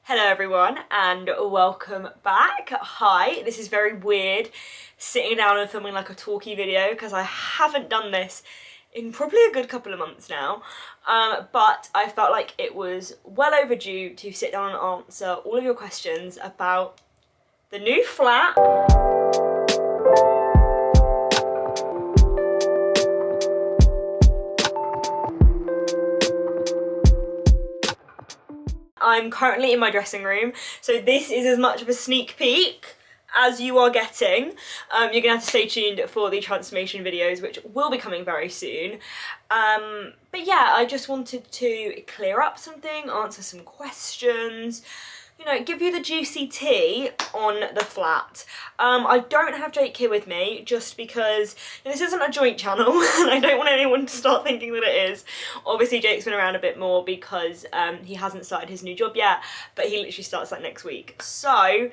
Hello everyone and welcome back. Hi, this is very weird sitting down and filming like a talky video because I haven't done this in probably a good couple of months now, but I felt like it was well overdue to sit down and answer all of your questions about the new flat. I'm currently in my dressing room, so this is as much of a sneak peek as you are getting. You're gonna have to stay tuned for the transformation videos, which will be coming very soon. But yeah, I just wanted to clear up something, answer some questions, you know, give you the juicy tea on the flat. I don't have Jake here with me just because this isn't a joint channel and I don't want anyone to start thinking that it is. Obviously Jake's been around a bit more because he hasn't started his new job yet, but he literally starts like next week. So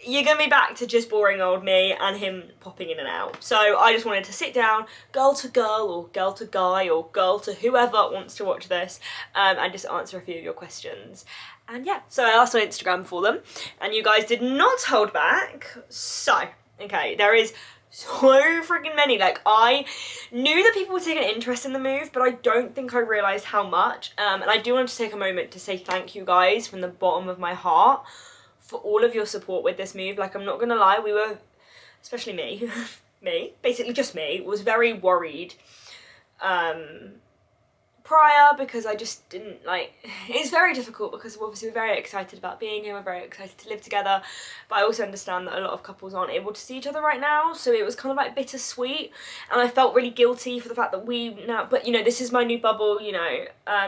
you're gonna be back to just boring old me and him popping in and out. So I just wanted to sit down, girl to girl or girl to guy or girl to whoever wants to watch this, and just answer a few of your questions. And yeah, so I asked on Instagram for them and you guys did not hold back. So, okay, there is so freaking many. Like, I knew that people were taking an interest in the move, but I don't think I realised how much. And I do want to take a moment to say thank you guys from the bottom of my heart for all of your support with this move. Like, I'm not gonna lie, we were, especially me, basically just me, was very worried prior because I just didn't like, it's very difficult because obviously we're very excited about being here, we're very excited to live together, but I also understand that a lot of couples aren't able to see each other right now, so it was kind of like bittersweet, and I felt really guilty for the fact that we now, but you know, this is my new bubble, you know,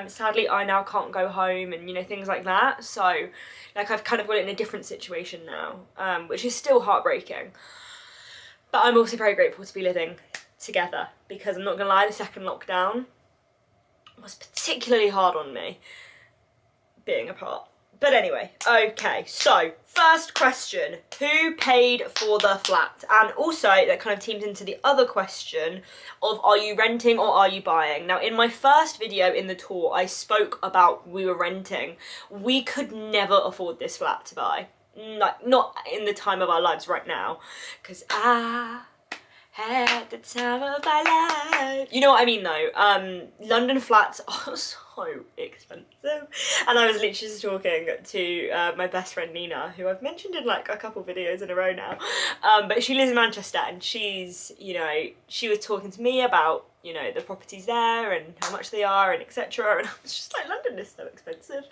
sadly I now can't go home and you know, things like that, so like I've kind of got it in a different situation now, which is still heartbreaking, but I'm also very grateful to be living together because I'm not gonna lie, the second lockdown was particularly hard on me being apart. But anyway, okay, so first question, who paid for the flat? And also that kind of teams into the other question of, are you renting or are you buying? Now in my first video in the tour I spoke about we were renting. We could never afford this flat to buy, like not in the time of our lives right now, because I had the time of my life. You know what I mean though, London flats are so expensive. And I was literally just talking to my best friend Nina, who I've mentioned in like a couple videos in a row now, but she lives in Manchester and she's, you know, she was talking to me about, you know, the properties there and how much they are and etc, and I was just like, London is so expensive.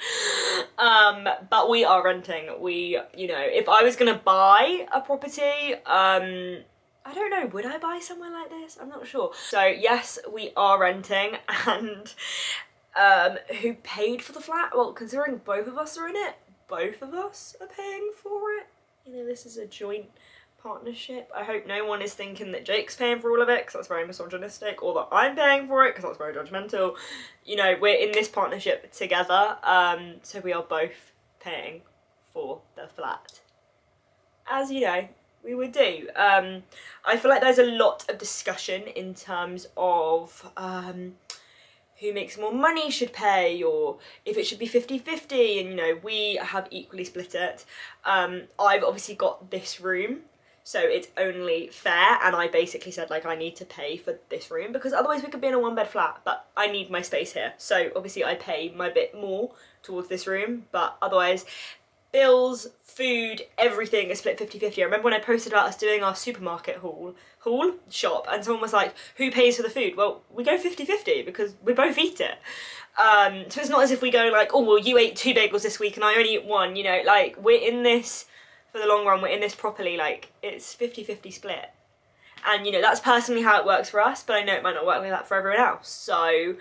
But we are renting. We, you know, if I was gonna buy a property, I don't know, would I buy somewhere like this? I'm not sure. So yes, we are renting, and who paid for the flat? Well, considering both of us are in it, both of us are paying for it. You know, this is a joint partnership. I hope no one is thinking that Jake's paying for all of it because that's very misogynistic, or that I'm paying for it because that's very judgmental. You know, we're in this partnership together, so we are both paying for the flat. As you know, we would do. I feel like there's a lot of discussion in terms of who makes more money should pay, or if it should be 50-50, and you know, we have equally split it. I've obviously got this room, so it's only fair, and I basically said like I need to pay for this room because otherwise we could be in a one-bed flat, but I need my space here, so obviously I pay my bit more towards this room, but otherwise bills, food, everything is split 50-50. I remember when I posted about us doing our supermarket shop, and someone was like, who pays for the food? Well, we go 50-50 because we both eat it. So it's not as if we go like, oh well, you ate 2 bagels this week and I only eat 1, you know, like we're in this for the long run, we're in this properly, like it's 50-50 split. And you know, that's personally how it works for us, but I know it might not work like that for everyone else. So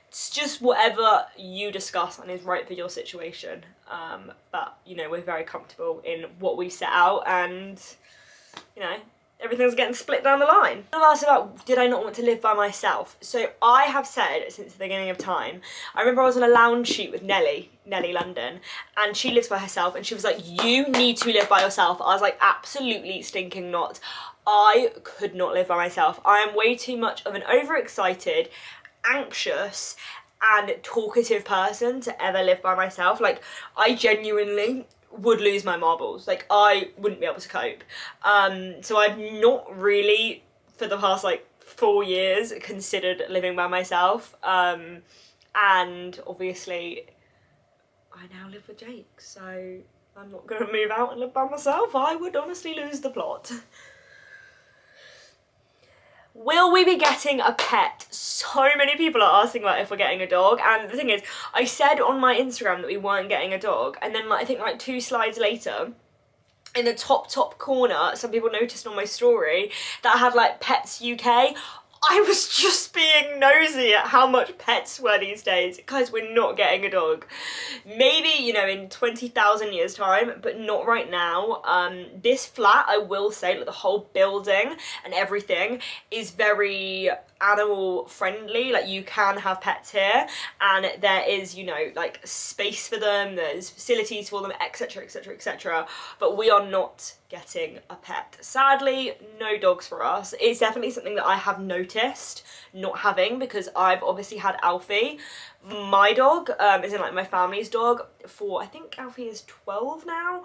it's just whatever you discuss and is right for your situation. But you know, we're very comfortable in what we set out, and you know, everything's getting split down the line. I've asked about, did I not want to live by myself? So I have said since the beginning of time, I remember I was on a lounge shoot with Nelly London, and she lives by herself, and she was like, you need to live by yourself. I was like, absolutely stinking not. I could not live by myself. I am way too much of an overexcited, anxious and talkative person to ever live by myself. Like, I genuinely would lose my marbles. Like, I wouldn't be able to cope. So I've not really, for the past like 4 years, considered living by myself. And obviously I now live with Jake, so I'm not gonna move out and live by myself. I would honestly lose the plot. Will we be getting a pet? So many people are asking about if we're getting a dog, and the thing is, I said on my Instagram that we weren't getting a dog, and then like, I think like 2 slides later, in the top corner, some people noticed on my story that I had like Pets UK. I was just being nosy at how much pets were these days. Guys, we're not getting a dog. Maybe, you know, in 20,000 years time, but not right now. This flat, I will say, like the whole building and everything is very animal friendly. Like, you can have pets here, and there is, you know, like space for them, there's facilities for them, etc, etc, etc, but we are not getting a pet. Sadly, no dogs for us. It's definitely something that I have noticed not having, because I've obviously had Alfie, my dog, is in like my family's dog, for I think Alfie is 12 now.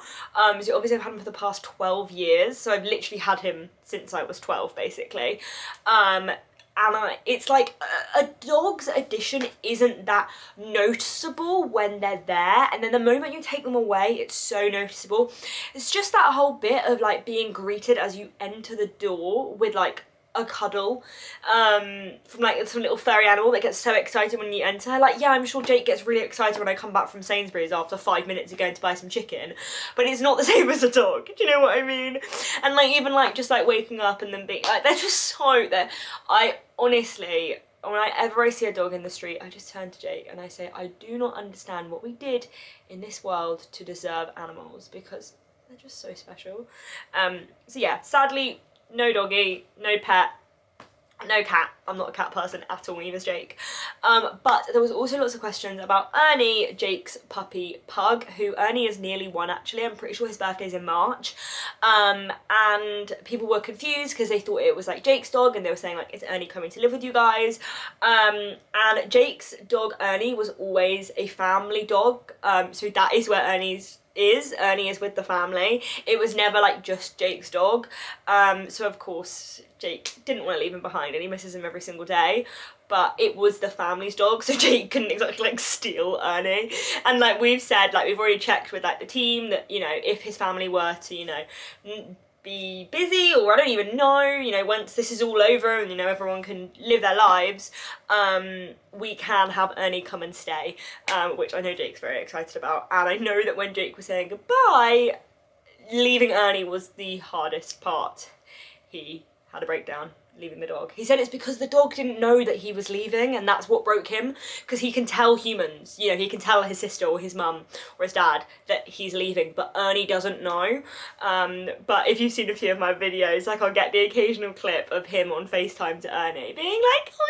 So obviously I've had him for the past 12 years, so I've literally had him since I was 12 basically. And it's like a dog's addition isn't that noticeable when they're there, and then the moment you take them away, it's so noticeable. It's just that whole bit of like being greeted as you enter the door with like a cuddle from like some little furry animal that gets so excited when you enter. Like, yeah, I'm sure Jake gets really excited when I come back from Sainsbury's after 5 minutes of going to buy some chicken, but it's not the same as a dog, do you know what I mean? And like, even like just like waking up and then being like, they're just so, I honestly, whenever I see a dog in the street, I just turn to Jake and I say, I do not understand what we did in this world to deserve animals, because they're just so special. So yeah, sadly, no doggy, no pet, no cat. I'm not a cat person at all, neither is Jake. But there was also lots of questions about Ernie, Jake's puppy pug, who Ernie is nearly 1 actually. I'm pretty sure his birthday's in March. And people were confused because they thought it was like Jake's dog, and they were saying like, is Ernie coming to live with you guys? And Jake's dog Ernie was always a family dog. So that is where Ernie is with the family. It was never like just Jake's dog. So of course Jake didn't want to leave him behind, and he misses him every single day, but it was the family's dog, so Jake couldn't exactly like steal Ernie. And like we've said, like we've already checked with like the team that, you know, if his family were to, you know, be busy, or I don't even know, you know, once this is all over and, you know, everyone can live their lives, we can have Ernie come and stay, which I know Jake's very excited about. And I know that when Jake was saying goodbye, leaving Ernie was the hardest part. He had a breakdown leaving the dog. He said it's because the dog didn't know that he was leaving, and that's what broke him, because he can tell humans, you know, he can tell his sister or his mum or his dad that he's leaving, but Ernie doesn't know. But if you've seen a few of my videos, like I'll get the occasional clip of him on FaceTime to Ernie being like, oh,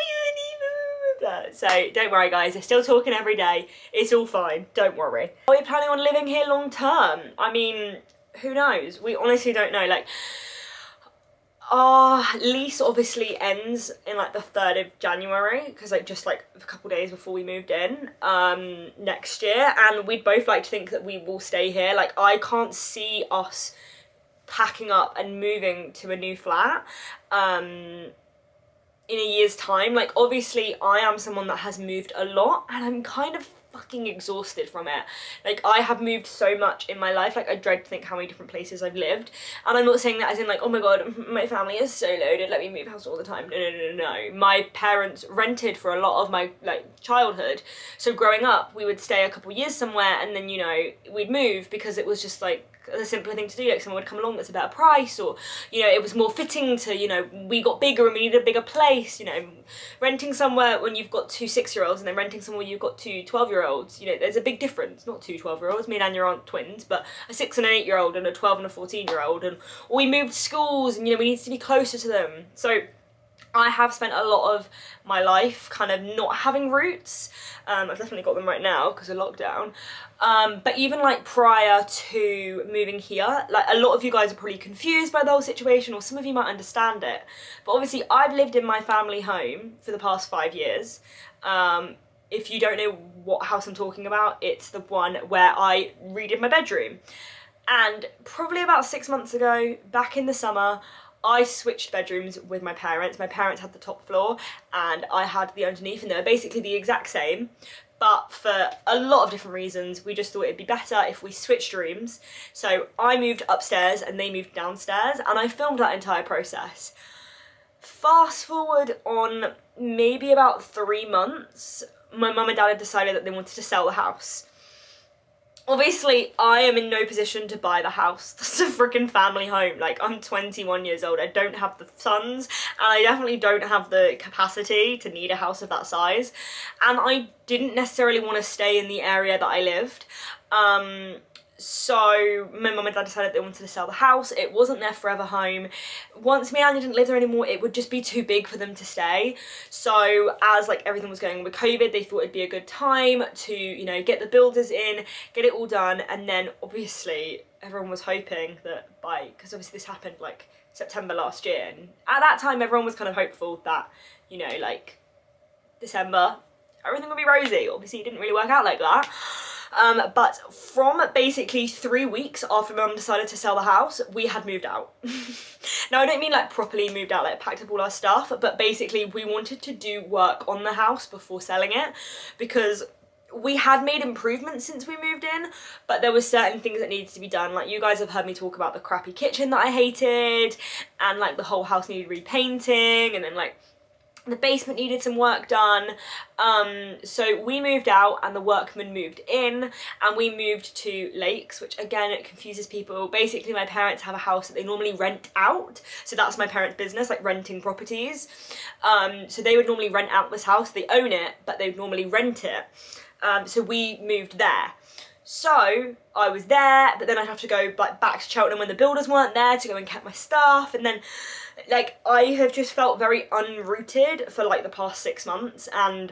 Ernie, so don't worry guys, they're still talking every day, it's all fine, don't worry. Are we planning on living here long term? I mean, who knows? We honestly don't know. Like, our lease obviously ends in like the 3rd of January, because like just like a couple days before we moved in next year, and we'd both like to think that we will stay here. Like, I can't see us packing up and moving to a new flat in a year's time. Like, obviously I am someone that has moved a lot, and I'm kind of fucking exhausted from it. Like, I have moved so much in my life, like I dread to think how many different places I've lived, and I'm not saying that as in like, oh my god, my family is so loaded, let me move house all the time. No, no, no, no, no. My parents rented for a lot of my like childhood, so growing up we would stay a couple years somewhere, and then, you know, we'd move because it was just like a simpler thing to do. Like, someone would come along that's a better price, or, you know, it was more fitting to, you know, we got bigger and we needed a bigger place. You know, renting somewhere when you've got 2 6-year-olds and then renting somewhere you've got 2 12-year-olds, you know, there's a big difference. Not 2 12-year-olds, me and Anya aren't twins, but a 6 and an 8-year-old and a 12 and a 14-year-old, and we moved schools, and, you know, we needed to be closer to them. So I have spent a lot of my life kind of not having roots. I've definitely got them right now because of lockdown. But even like prior to moving here, like a lot of you guys are probably confused by the whole situation, or some of you might understand it. But obviously I've lived in my family home for the past 5 years. if you don't know what house I'm talking about, it's the one where I redid my bedroom. And probably about 6 months ago, back in the summer, I switched bedrooms with my parents. My parents had the top floor and I had the underneath, and they were basically the exact same. But for a lot of different reasons, we just thought it'd be better if we switched rooms. So I moved upstairs and they moved downstairs, and I filmed that entire process. Fast forward on maybe about 3 months, my mum and dad had decided that they wanted to sell the house. Obviously, I am in no position to buy the house. That's a freaking family home. Like, I'm 21 years old. I don't have the funds, and I definitely don't have the capacity to need a house of that size. And I didn't necessarily want to stay in the area that I lived. So my mum and dad decided they wanted to sell the house. It wasn't their forever home. Once me and Anya didn't live there anymore, it would just be too big for them to stay. So as like everything was going on with COVID, they thought it'd be a good time to, you know, get the builders in, get it all done. And then obviously everyone was hoping that because obviously this happened like September last year. And at that time, everyone was kind of hopeful that, you know, like December, everything would be rosy. Obviously it didn't really work out like that. But from basically 3 weeks after mum decided to sell the house, we had moved out. Now, I don't mean like properly moved out, like packed up all our stuff, but basically we wanted to do work on the house before selling it, because we had made improvements since we moved in, but there were certain things that needed to be done. Like, you guys have heard me talk about the crappy kitchen that I hated, and like the whole house needed repainting, and then like the basement needed some work done. So we moved out and the workmen moved in, and we moved to Lakes, which again, it confuses people. Basically, my parents have a house that they normally rent out. So that's my parents' business, like renting properties. So they would normally rent out this house. They own it, but they would normally rent it. So we moved there. So I was there, but then I'd have to go like back to Cheltenham when the builders weren't there to go and get my stuff. And then like I have just felt very unrooted for like the past 6 months, and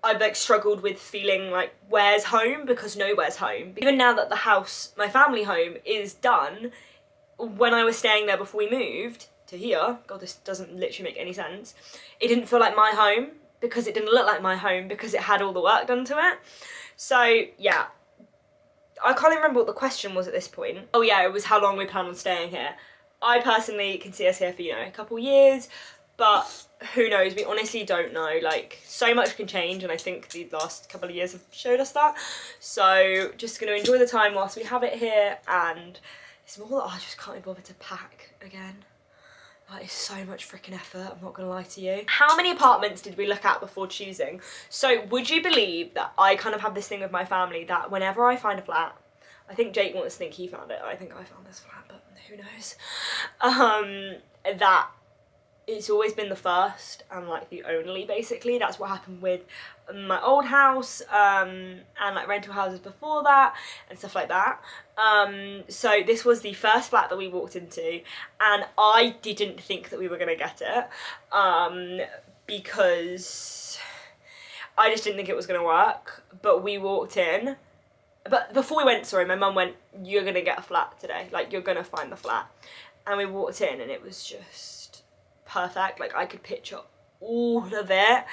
I've like struggled with feeling like where's home, because nowhere's home. Even now that the house, my family home, is done, when I was staying there before we moved to here, God, this doesn't literally make any sense, it didn't feel like my home, because it didn't look like my home, because it had all the work done to it. So yeah, I can't even remember what the question was at this point. Oh yeah, it was how long we plan on staying here. I personally can see us here for, you know, a couple years, but who knows? We honestly don't know. Like, so much can change, and I think the last couple of years have showed us that. So just going to enjoy the time whilst we have it here, and it's more that I just can't be bothered to pack again. That is so much freaking effort, I'm not gonna lie to you. How many apartments did we look at before choosing? So would you believe that I kind of have this thing with my family that whenever I find a flat, I think Jake wants to think he found it, I think I found this flat, but who knows, that it's always been the first and like the only, basically. That's what happened with my old house, and like rental houses before that and stuff like that. So this was the first flat that we walked into, and I didn't think that we were gonna get it, because I just didn't think it was gonna work. But we walked in, but before we went, sorry, my mum went, you're gonna get a flat today, like you're gonna find the flat. And we walked in and it was just perfect. Like, I could picture all of it,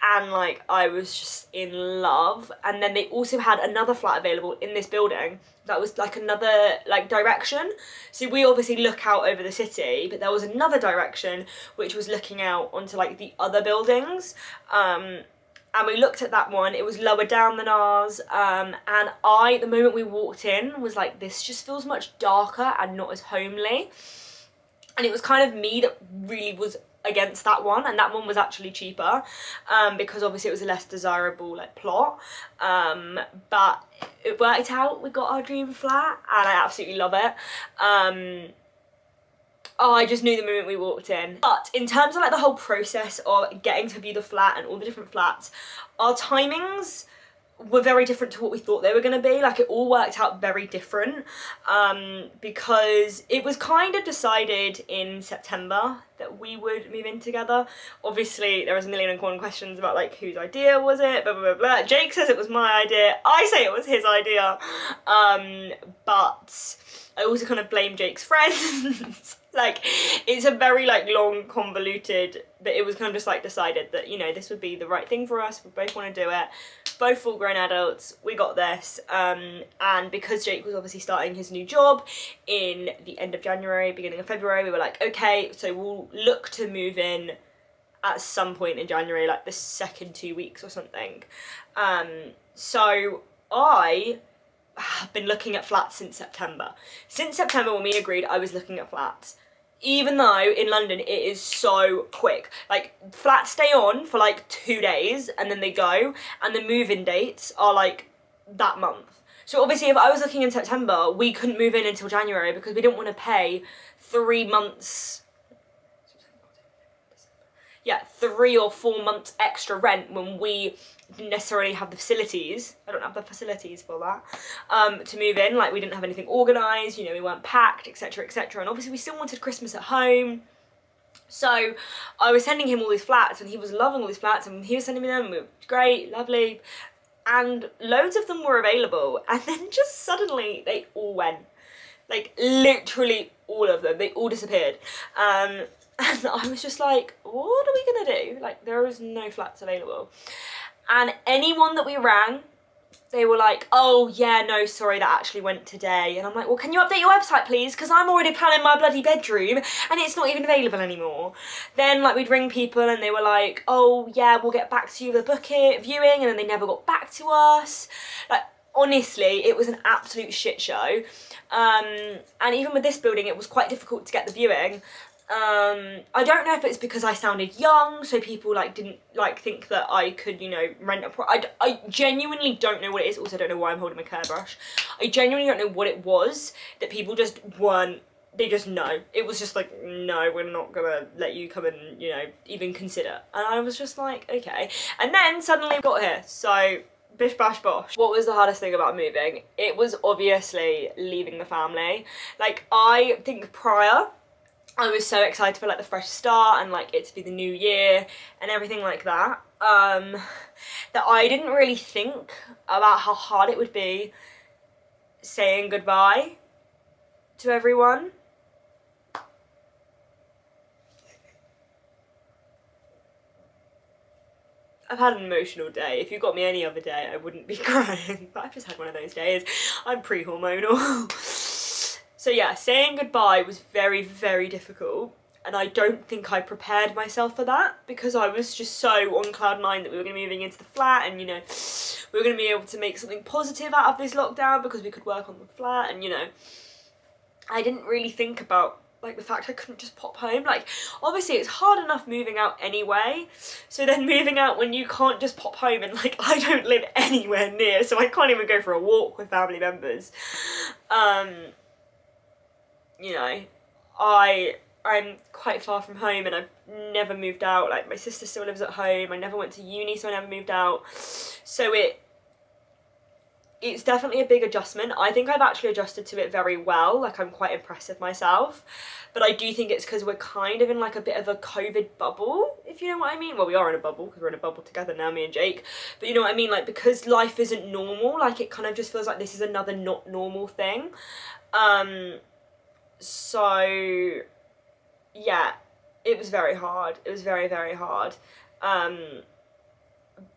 and like I was just in love. And then they also had another flat available in this building that was like another like direction. So we obviously look out over the city, but there was another direction which was looking out onto like the other buildings, and we looked at that one. It was lower down than ours, and I, the moment we walked in, was like, this just feels much darker and not as homely. And it was kind of me that really was against that one, and that one was actually cheaper, because obviously it was a less desirable like plot, but it worked out. We got our dream flat and I absolutely love it. Oh, I just knew the moment we walked in. But in terms of like the whole process of getting to view the flat and all the different flats, our timings were very different to what we thought they were going to be. Like, it all worked out very different, because it was kind of decided in September that we would move in together. Obviously there was a million and one questions about like whose idea was it, blah blah blah blah. Jake says it was my idea, I say it was his idea, but I also kind of blame Jake's friends. Like, it's a very like long, convoluted, but it was kind of just like decided that, you know, this would be the right thing for us, we both want to do it, both full grown adults, we got this, and because Jake was obviously starting his new job in the end of January, beginning of February, we were like, okay, so we'll look to move in at some point in January, like the second 2 weeks or something. So I have been looking at flats since September. Since September, when we agreed, I was looking at flats. Even though in London it is so quick. Like, flats stay on for like 2 days and then they go, and the move-in dates are like that month. So obviously if I was looking in September, we couldn't move in until January because we didn't want to pay 3 months, yeah, 3 or 4 months extra rent when we didn't necessarily have the facilities. I don't have the facilities for that, to move in. Like, we didn't have anything organised, you know, we weren't packed, etc, etc, and obviously we still wanted Christmas at home. So I was sending him all these flats and he was loving all these flats, and he was sending me them, and we were great, lovely, and loads of them were available, and then just suddenly they all went. Like, literally all of them, they all disappeared. And I was just like, what are we gonna do? Like, there is no flats available. And anyone that we rang, they were like, oh yeah, no, sorry, that actually went today. And I'm like, well, can you update your website, please? Because I'm already planning my bloody bedroom and it's not even available anymore. Then, like, we'd ring people and they were like, oh yeah, we'll get back to you with a viewing, and then they never got back to us. Like, honestly, it was an absolute shit show. And even with this building, it was quite difficult to get the viewing. I don't know if it's because I sounded young, so people like didn't like think that I could, you know, rent a I genuinely don't know what it is. Also, I don't know why I'm holding my care brush. I genuinely don't know what it was that people just weren't, they just no. It was just like, no, we're not gonna let you come and, you know, even consider. And I was just like, okay. And then suddenly we got here, so bish bash bosh. What was the hardest thing about moving? It was obviously leaving the family. Like, I think prior, I was so excited for like the fresh start and like it to be the new year and everything like that, that I didn't really think about how hard it would be saying goodbye to everyone. I've had an emotional day. If you got me any other day, I wouldn't be crying, but I've just had one of those days. I'm pre-hormonal. So yeah, saying goodbye was very, very difficult, and I don't think I prepared myself for that, because I was just so on cloud nine that we were going to be moving into the flat, and, you know, we were going to be able to make something positive out of this lockdown because we could work on the flat, and, you know, I didn't really think about like the fact I couldn't just pop home. Like, obviously it's hard enough moving out anyway, so then moving out when you can't just pop home, and like, I don't live anywhere near, so I can't even go for a walk with family members. You know, I'm quite far from home and I've never moved out. Like, my sister still lives at home, I never went to uni, so I never moved out. So it's definitely a big adjustment. I think I've actually adjusted to it very well. Like, I'm quite impressed with myself. But I do think it's because we're kind of in like a bit of a COVID bubble, if you know what I mean. Well, we are in a bubble because we're in a bubble together now, me and Jake. But you know what I mean? Like, because life isn't normal, like, it kind of just feels like this is another not normal thing. So yeah, it was very hard. It was very, very hard.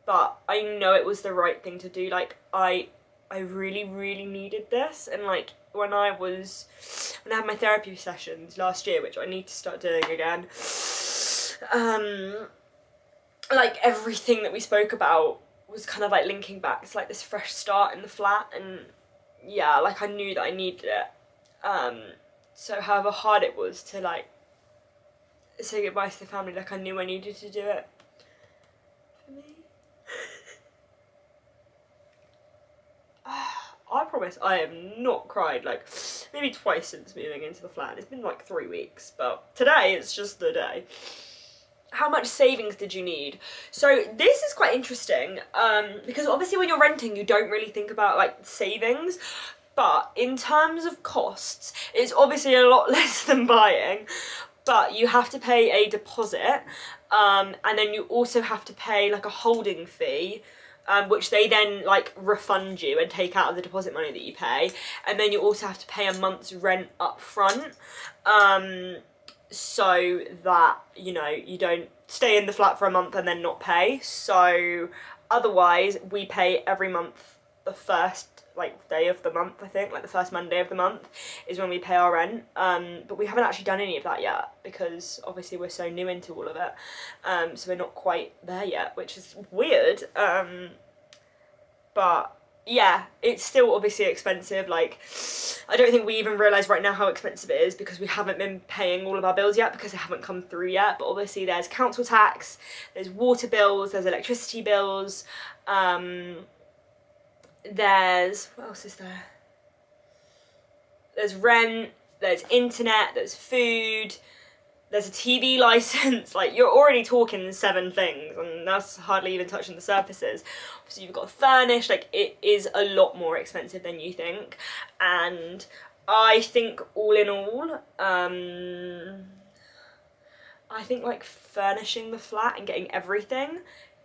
But I know it was the right thing to do. Like, I really, really needed this. And like, when I had my therapy sessions last year, which I need to start doing again, like, everything that we spoke about was kind of like linking back to like this fresh start in the flat, and yeah, like, I knew that I needed it. So however hard it was to like say goodbye to the family, like, I knew I needed to do it for me. I promise I have not cried, like, maybe twice since moving into the flat. It's been like 3 weeks, but today it's just the day. how much savings did you need? So this is quite interesting, because obviously when you're renting you don't really think about like savings, but in terms of costs it's obviously a lot less than buying, but you have to pay a deposit, and then you also have to pay like a holding fee, which they then like refund you and take out of the deposit money that you pay, and then you also have to pay a month's rent up front, so that, you know, you don't stay in the flat for a month and then not pay. So otherwise we pay every month the first like day of the month, I think, like the first Monday of the month is when we pay our rent, but we haven't actually done any of that yet because obviously we're so new into all of it, so we're not quite there yet, which is weird, but yeah, it's still obviously expensive. Like, I don't think we even realise right now how expensive it is because we haven't been paying all of our bills yet because they haven't come through yet. But obviously there's council tax, there's water bills, there's electricity bills, there's, what else is there? There's rent, there's internet, there's food, there's a TV license. Like, you're already talking 7 things and that's hardly even touching the surfaces. So you've got to furnish, like it is a lot more expensive than you think. And I think all in all, I think like furnishing the flat and getting everything,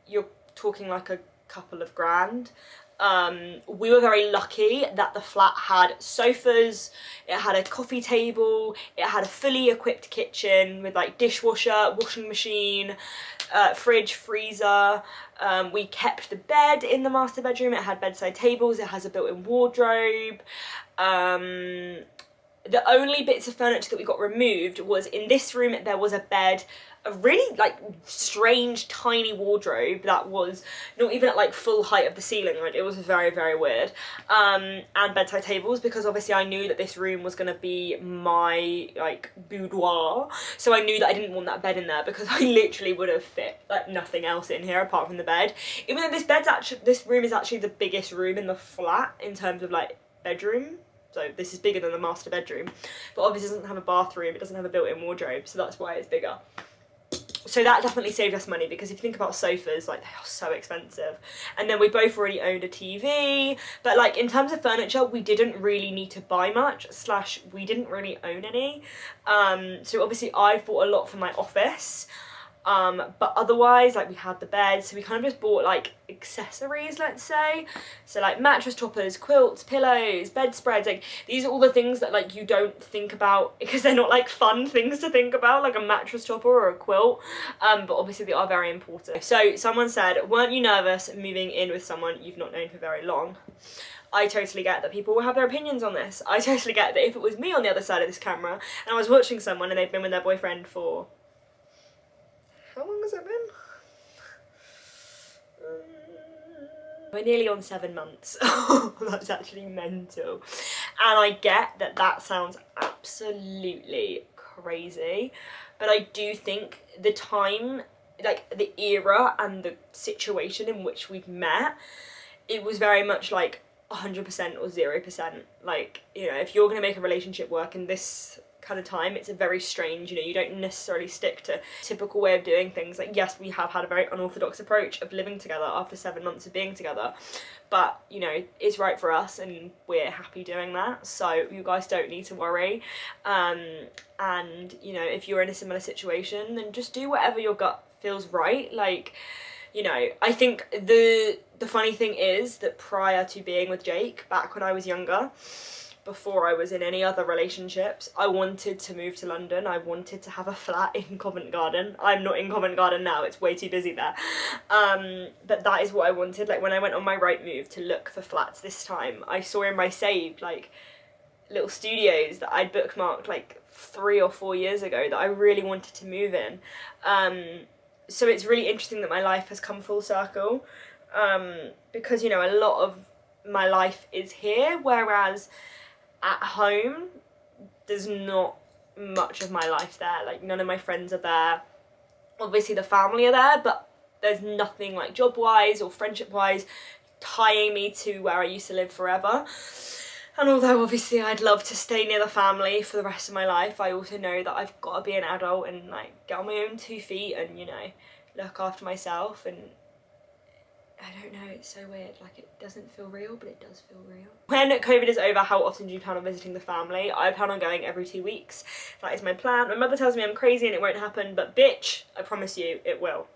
you're talking like a couple of grand. We were very lucky that the flat had sofas, it had a coffee table, it had a fully equipped kitchen with like dishwasher, washing machine, fridge, freezer. We kept the bed in the master bedroom, it had bedside tables, it has a built-in wardrobe. The only bits of furniture that we got removed was in this room there was a bed, a really like strange tiny wardrobe that was not even at like full height of the ceiling, like it was very, very weird, and bedside tables, because obviously I knew that this room was gonna be my like boudoir, so I knew that I didn't want that bed in there because I literally would have fit like nothing else in here apart from the bed, even though this room is actually the biggest room in the flat in terms of like bedroom. So this is bigger than the master bedroom, but obviously it doesn't have a bathroom, it doesn't have a built-in wardrobe, so that's why it's bigger. So that definitely saved us money, because if you think about sofas, like they are so expensive. And then we both already owned a TV, but like in terms of furniture, we didn't really need to buy much, / we didn't really own any. So obviously I've bought a lot for my office. But otherwise, like we had the bed, so we kind of just bought like accessories, let's say, so like mattress toppers, quilts, pillows, bedspreads, like these are all the things that like you don't think about because they're not like fun things to think about, like a mattress topper or a quilt, but obviously they are very important. So someone said, weren't you nervous moving in with someone you've not known for very long? I totally get that people will have their opinions on this. I totally get that if it was me on the other side of this camera and I was watching someone and they've been with their boyfriend for, how long has it been? We're nearly on 7 months. That's actually mental. And I get that that sounds absolutely crazy, but I do think the time, like the era and the situation in which we've met, it was very much like 100% or 0%. Like, you know, if you're going to make a relationship work in this kind of time, it's a very strange, you know, you don't necessarily stick to typical way of doing things. Like, yes, we have had a very unorthodox approach of living together after 7 months of being together, but you know, it's right for us and we're happy doing that, so you guys don't need to worry. And you know, if you're in a similar situation, then just do whatever your gut feels right. Like, you know, I think the funny thing is that prior to being with Jake, back when I was younger, before I was in any other relationships, I wanted to move to London. I wanted to have a flat in Covent Garden. I'm not in Covent Garden now, it's way too busy there. But that is what I wanted. Like when I went on my Rightmove to look for flats this time, I saw in my saved like little studios that I'd bookmarked like 3 or 4 years ago that I really wanted to move in. So it's really interesting that my life has come full circle, because, you know, a lot of my life is here, whereas at home there's not much of my life there. Like, none of my friends are there. Obviously the family are there, but there's nothing like job wise or friendship wise tying me to where I used to live forever. And although obviously I'd love to stay near the family for the rest of my life, I also know that I've got to be an adult and like get on my own 2 feet and, you know, look after myself. And I don't know, it's so weird, like it doesn't feel real, but it does feel real. When COVID is over, how often do you plan on visiting the family? I plan on going every 2 weeks. That is my plan. My mother tells me I'm crazy and it won't happen, but bitch, I promise you, it will.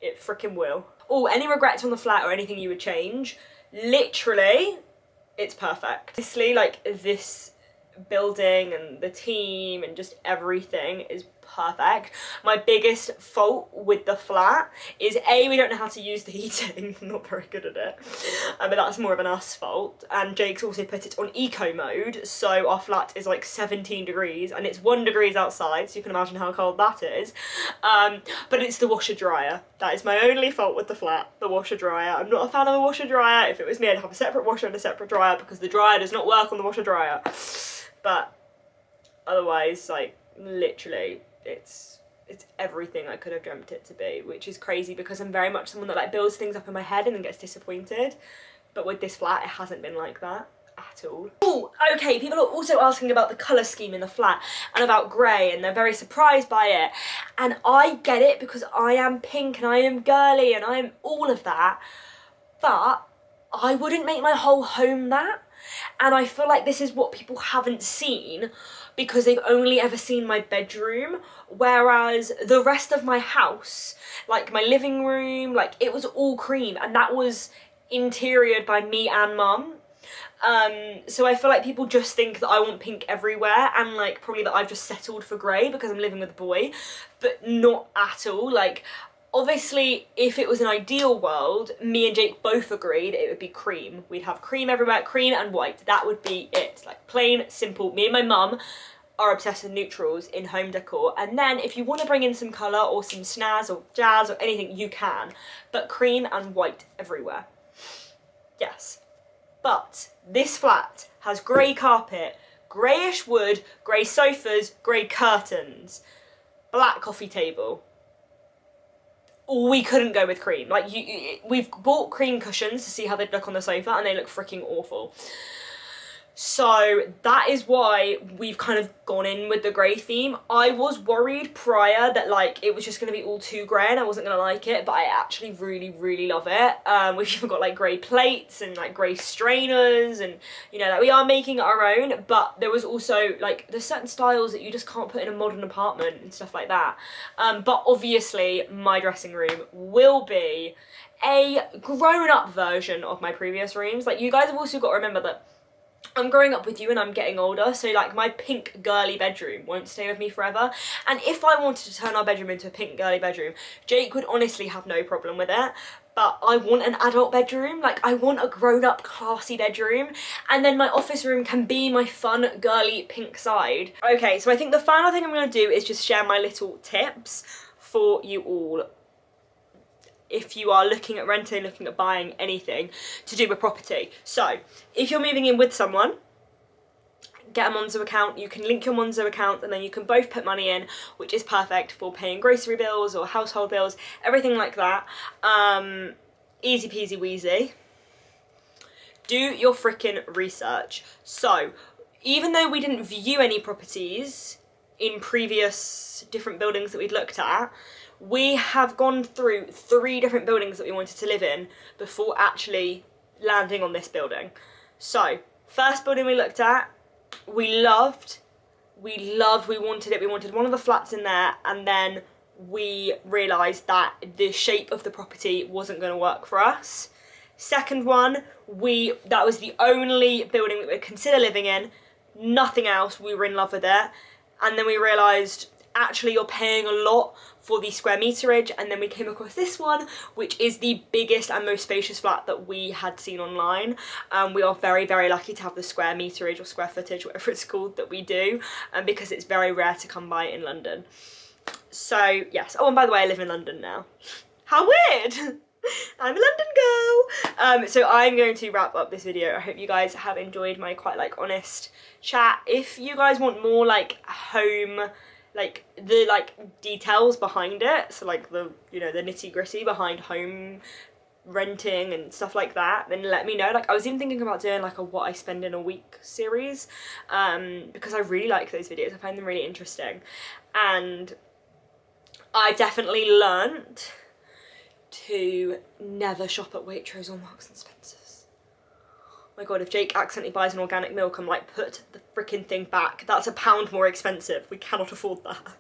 It freaking will. Oh, any regrets on the flat or anything you would change? Literally, it's perfect. Honestly, like this building and the team and just everything is perfect. My biggest fault with the flat is A, we don't know how to use the heating. I'm not very good at it, but that's more of an us fault. And Jake's also put it on eco mode, so our flat is like 17 degrees and it's 1 degree outside, so you can imagine how cold that is. But it's the washer dryer. That is my only fault with the flat, the washer dryer. I'm not a fan of a washer dryer. If it was me, I'd have a separate washer and a separate dryer because the dryer does not work on the washer dryer. But otherwise, like, literally, it's everything I could have dreamt it to be, which is crazy because I'm very much someone that like builds things up in my head and then gets disappointed. But with this flat, it hasn't been like that at all. Oh, okay, people are also asking about the colour scheme in the flat and about grey, and they're very surprised by it. And I get it because I am pink and I am girly and I am all of that. But I wouldn't make my whole home that. And I feel like this is what people haven't seen because they've only ever seen my bedroom, whereas the rest of my house, like my living room, like it was all cream, and that was interiored by me and mum. So I feel like people just think that I want pink everywhere, and like probably that I've just settled for grey because I'm living with a boy, but not at all. Like, obviously, if it was an ideal world, me and Jake both agreed it would be cream. We'd have cream everywhere, cream and white. That would be it. Like, plain, simple. Me and my mum are obsessed with neutrals in home decor. And then if you want to bring in some colour or some snazz or jazz or anything, you can. But cream and white everywhere. Yes. But this flat has grey carpet, greyish wood, grey sofas, grey curtains, black coffee table. We couldn't go with cream. Like, we've bought cream cushions to see how they'd look on the sofa and they look freaking awful. So that is why we've kind of gone in with the grey theme. I was worried prior that like it was just going to be all too grey and I wasn't going to like it, but I actually really, really love it. We've even got like grey plates and like grey strainers, and you know, like we are making our own, but there was also like there's certain styles that you just can't put in a modern apartment and stuff like that. But obviously my dressing room will be a grown-up version of my previous rooms. Like, you guys have also got to remember that I'm growing up with you and I'm getting older, so like my pink girly bedroom won't stay with me forever. And if I wanted to turn our bedroom into a pink girly bedroom, Jake would honestly have no problem with it. But I want an adult bedroom, like I want a grown-up classy bedroom, and then my office room can be my fun girly pink side. Okay, so I think the final thing I'm going to do is just share my little tips for you all if you are looking at renting, looking at buying anything to do with property. So if you're moving in with someone, get a Monzo account. You can link your Monzo account and then you can both put money in, which is perfect for paying grocery bills or household bills, everything like that. Easy peasy wheezy. Do your freaking research. So even though we didn't view any properties in previous different buildings that we'd looked at, we have gone through 3 different buildings that we wanted to live in before actually landing on this building. So, first building we looked at, we loved, we wanted it. We wanted one of the flats in there, and then we realised that the shape of the property wasn't going to work for us. Second one, that was the only building that we'd consider living in, nothing else, we were in love with it. And then we realised, actually you're paying a lot for the square meterage, and then we came across this one, which is the biggest and most spacious flat that we had seen online. We are very, very lucky to have the square meterage or square footage, whatever it's called, that we do, because it's very rare to come by in London. So yes, oh, and by the way, I live in London now. How weird! I'm a London girl! So I'm going to wrap up this video. I hope you guys have enjoyed my quite like honest chat. If you guys want more like home, like the details behind it, so like the, you know, the nitty gritty behind home renting and stuff like that, then let me know. Like I was even thinking about doing like a what I spend in a week series, because I really like those videos. I find them really interesting, and I definitely learnt to never shop at Waitrose or Marks and Spencer's. Oh my god, if Jake accidentally buys an organic milk, I'm like, put the freaking thing back. That's £1 more expensive. We cannot afford that.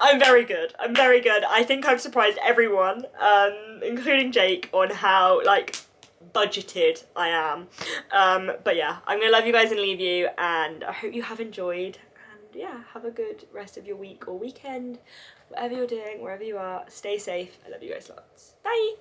I'm very good. I'm very good. I think I've surprised everyone, including Jake, on how, like, budgeted I am. But yeah, I'm gonna love you guys and leave you, and I hope you have enjoyed. And yeah, have a good rest of your week or weekend. Whatever you're doing, wherever you are, stay safe. I love you guys lots. Bye!